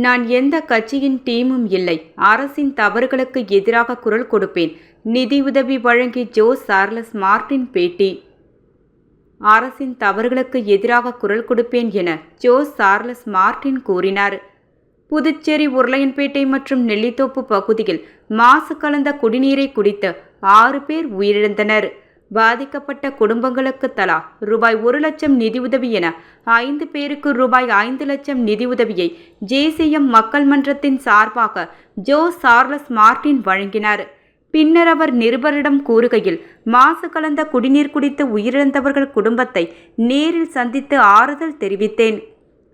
நான் எந்த கட்சியின் டீமும் இல்லை. அரசின் தவறுகளுக்கு எதிராக குரல் கொடுப்பேன். நிதியுதவி வழங்கி ஜோ சார்லஸ் மார்டின் பேட்டி. அரசின் தவறுகளுக்கு எதிராக குரல் கொடுப்பேன் என ஜோ சார்லஸ் மார்டின் கூறினார். புதுச்சேரி உருளையன்பேட்டை மற்றும் நெல்லித்தோப்பு பகுதியில் மாசு கலந்த குடிநீரை குடித்து 6 பேர் உயிரிழந்தனர். பாதிக்கப்பட்ட குடும்பங்களுக்கு தலா ரூபாய் 1 லட்சம் நிதியுதவி என 5 பேருக்கு ரூபாய் 5 லட்சம் நிதியுதவியை ஜேசிஎம் மக்கள் மன்றத்தின் சார்பாக ஜோ சார்லஸ் மார்டின் வழங்கினார். பின்னர் அவர் நிருபரிடம் கூறுகையில், மாசு கலந்த குடிநீர் குடித்து உயிரிழந்தவர்கள் குடும்பத்தை நேரில் சந்தித்து ஆறுதல் தெரிவித்தேன்.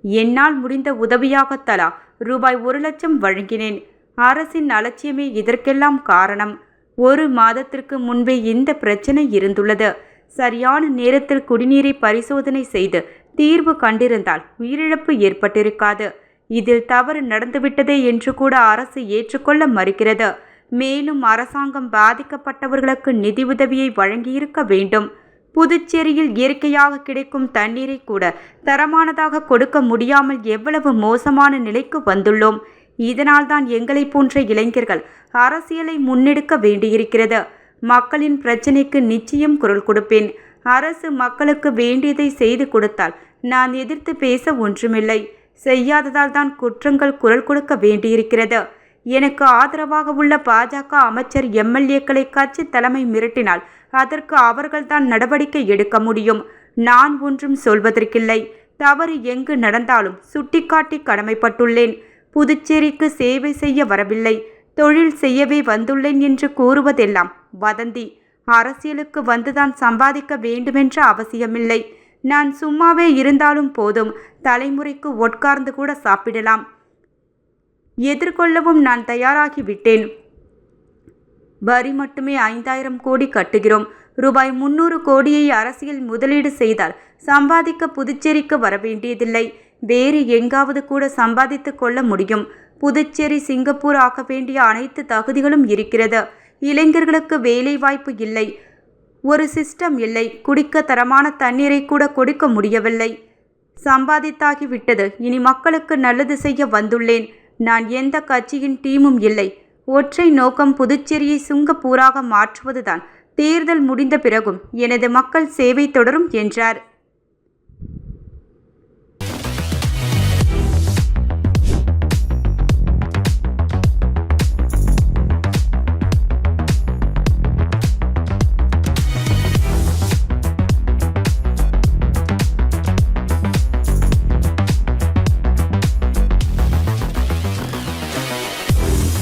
என்னால் முடிந்த உதவியாக தலா ரூபாய் 1 லட்சம் வழங்கினேன். அரசின் அலட்சியமே இதற்கெல்லாம் காரணம். 1 மாதத்திற்கு முன்பே இந்த பிரச்சனை இருந்துள்ளது. சரியான நேரத்தில் குடிநீரை பரிசோதனை செய்து தீர்வு கண்டிருந்தால் உயிரிழப்பு ஏற்பட்டிருக்காது. இதில் தவறு நடந்துவிட்டதே என்று கூட அரசு ஏற்றுக்கொள்ள மறுக்கிறது. மேலும் அரசாங்கம் பாதிக்கப்பட்டவர்களுக்கு நிதியுதவியை வழங்கியிருக்க வேண்டும். புதுச்சேரியில் இயற்கையாக கிடைக்கும் தண்ணீரை கூட தரமானதாக கொடுக்க முடியாமல் எவ்வளவு மோசமான நிலைக்கு வந்துள்ளோம். இதனால்தான் எங்களை போன்ற இளைஞர்கள் அரசியலை முன்னெடுக்க வேண்டியிருக்கிறது. மக்களின் பிரச்சினைக்கு நிச்சயம் குரல் கொடுப்பேன். அரசு மக்களுக்கு வேண்டியதை செய்து கொடுத்தால் நான் எதிர்த்து பேச ஒன்றுமில்லை. செய்யாததால் தான் குற்றங்கள் குரல் கொடுக்க வேண்டியிருக்கிறது. எனக்கு ஆதரவாக உள்ள பாஜக அமைச்சர் எம்எல்ஏக்களை கட்சி தலைமை மிரட்டினால் அதற்கு அவர்கள்தான் நடவடிக்கை எடுக்க முடியும். நான் ஒன்றும் சொல்வதற்கில்லை. தவறு எங்கு நடந்தாலும் சுட்டிக்காட்டி கடமைப்பட்டுள்ளேன். புதுச்சேரிக்கு சேவை செய்ய வரவில்லை, தொழில் செய்யவே வந்துள்ளேன் என்று கூறுவதெல்லாம் வதந்தி. அரசியலுக்கு வந்துதான் சம்பாதிக்க வேண்டுமென்ற அவசியமில்லை. நான் சும்மாவே இருந்தாலும் போதும். தலைமுறைக்கு உட்கார்ந்து கூட சாப்பிடலாம். எதிர்கொள்ளவும் நான் தயாராகிவிட்டேன். வரி மட்டுமே 5000 கோடி கட்டுகிறோம். ரூபாய் 300 கோடியை அரசியல் முதலீடு செய்தால் சம்பாதிக்க புதுச்சேரிக்கு வரவேண்டியதில்லை. வேறு எங்காவது கூட சம்பாதித்து கொள்ள முடியும். புதுச்சேரி சிங்கப்பூர் ஆக்க வேண்டிய அனைத்து தகுதிகளும் இருக்கிறது. இளைஞர்களுக்கு வேலை வாய்ப்பு இல்லை, ஒரு சிஸ்டம் இல்லை. குடிக்க தரமான தண்ணீரை கூட கொடுக்க முடியவில்லை. சம்பாதித்தாகிவிட்டது. இனி மக்களுக்கு நல்லது செய்ய வந்துள்ளேன். நான் எந்த கட்சியின் டீமும் இல்லை. ஒற்றை நோக்கம் புதுச்சேரியை சிங்கப்பூராக மாற்றுவதுதான். தேர்தல் முடிந்த பிறகும் எனது மக்கள் சேவை தொடரும் என்றார்.